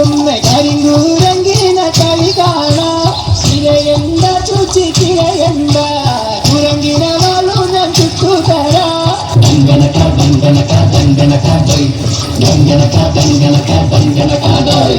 തുമ്മ കരിങ്കൂരങ്കിന കളി കാണാ ഇരയണ്ട ചുച്ചി കിരയണ്ട കുരങ്കിന വാളു ഞാൻ ചുറ്റുതരാ ദങ്കനക ദങ്കനക ദങ്കനക ദൈ ദങ്കനക ദങ്കനക ദങ്കനക ദൈ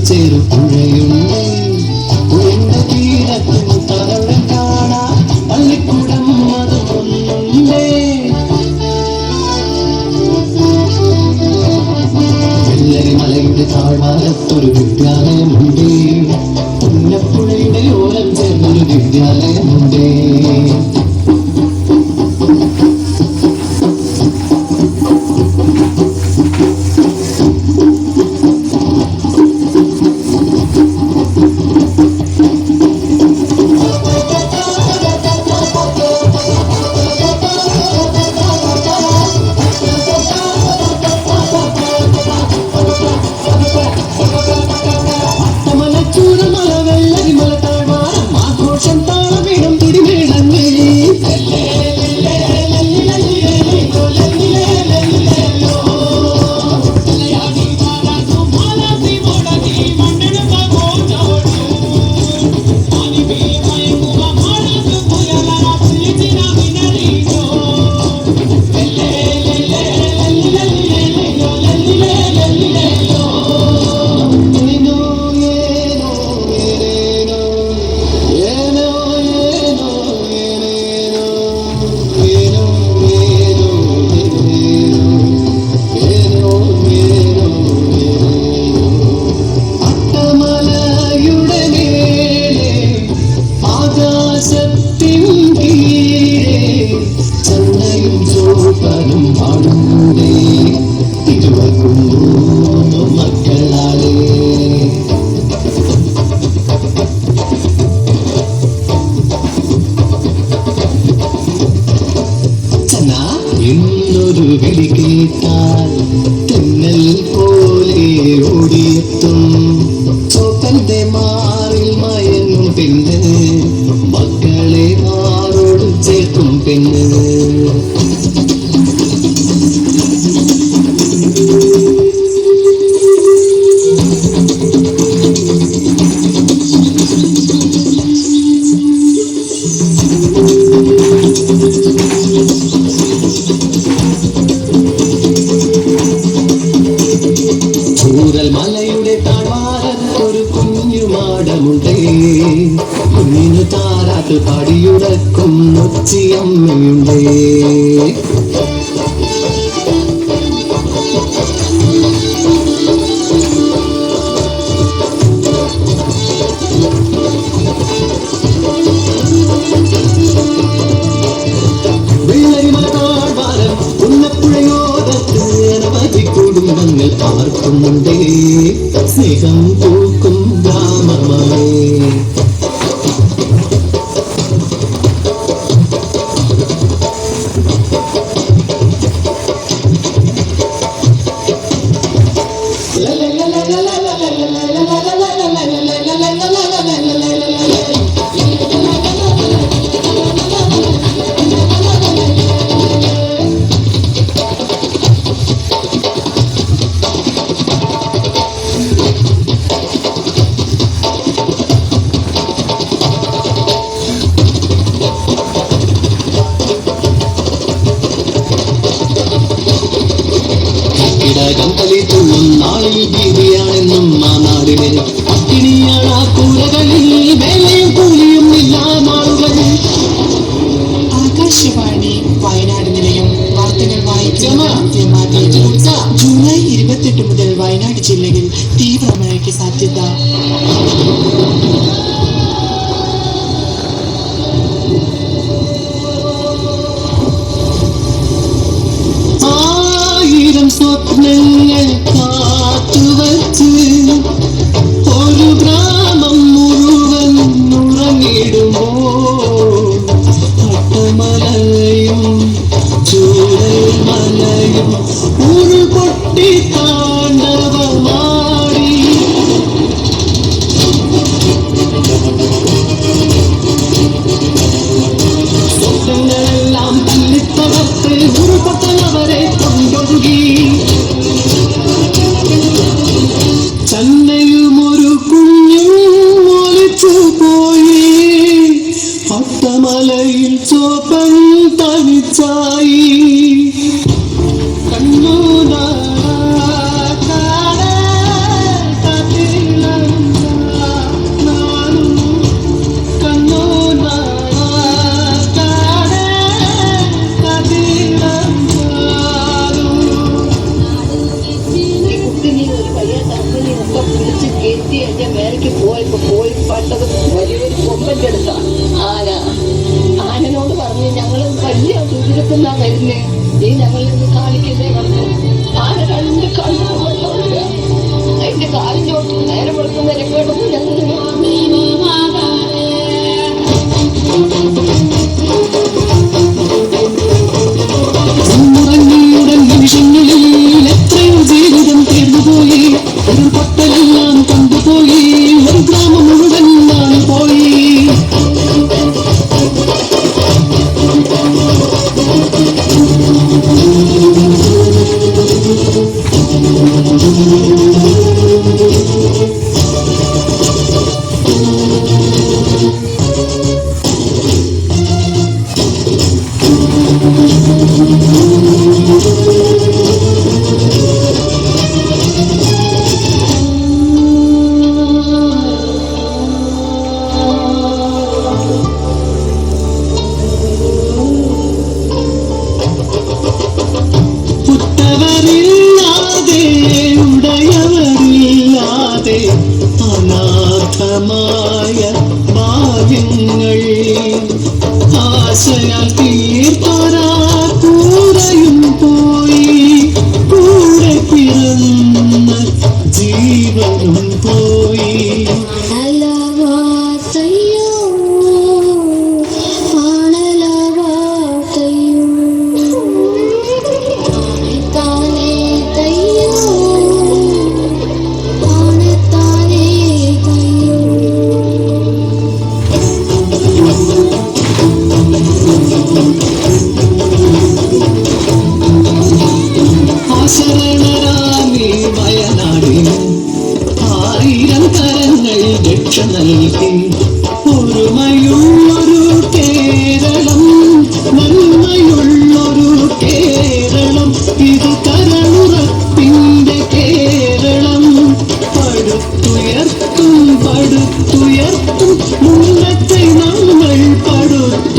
ചെറുപുഴയുണ്ട് പുഴയുടെ തീരത്തും തറവൻ കാണാ പള്ളിക്കൂടം അതുകൊണ്ടുണ്ട് വെള്ളരിമലയുടെ താഴ്വാരത്തൊരു വിദ്യാലയമുണ്ട് പുന്നപ്പുഴയുടെ ഓരം ചേർന്നൊരു വിദ്യാലയമുണ്ട് എന്നൊരു വിളി കേട്ടാൽ തെന്നൽ പോലെ ഓടിയെത്തും ചോപ്പന്റെ മാറിൽ മയങ്ങും പെണ്ണ് മക്കളെ മാറോട് ചേർക്കും പെണ്ണ് മലയുടെ താഴ്വാരത്തൊരു കുഞ്ഞുമാടമുണ്ടേ കുഞ്ഞിനു താരാട്ട് പാടിയുടക്കും ഒച്ചിയമ്മയുണ്ടേ കുടുംബങ്ങൾ പാർക്കുന്നുണ്ടേ സ്നേഹം പൂക്കും ഗ്രാമമേ ും നാളിൽ ഭീതിയാണെന്നും ആ നാടിനെ അക്കിണിയാണ് ആ കൂരകളിൽ വേലയും കൂലിയും ഇല്ലാ നാളുകളിൽ. ആകാശവാണി വയനാട് നിലയം വാർത്തകൾ വായിച്ചു കോപം തനിച്ചായി എന്റെ മേലേക്ക് പോയി പട്ടത് വലിയൊരു കൊമ്പന്റെ അടുത്ത ആനനോട് പറഞ്ഞു ഞങ്ങള് വലിയ ദുരിതത്തിനാ വരുന്നേ നീ ഞങ്ങളിൽ നിന്ന് കാണിക്കുന്നേ പറഞ്ഞു. ആന രണ്ട് കണ്ണു അതിന്റെ കാലിഞ്ഞോട്ട് നേരെ കൊടുക്കുന്നതിനെ കേട്ടത് ഞങ്ങൾ നിമിഷങ്ങളിൽ എത്രയോ ജീവിതം തീർന്നുപോയി. ഒരു പൊട്ടലെല്ലാം കണ്ടുപോയി. ഒരു ഗ്രാമം മുഴുവൻ നാണ് പോയി. ഉടയവരില്ലാതെ അനാഥമായ ഭാഗ്യങ്ങൾ ആശയാൽ തീർത്തോരാ കൂരയും പോയി. കൂടെ പിറന്ന ജീവനും പോയി. ശരണരാമി വയനാടിന് 1000 കരങ്ങൾ രക്ഷ നൽകി. ഒരുമയുള്ളൊരു കേരളം, നന്മയുള്ളൊരു കേരളം, ഇത് കരളുറപ്പിന്റെ കേരളം. പടുത്തുയർത്തും മുന്നത്തെ നമ്മൾ പടുത്തു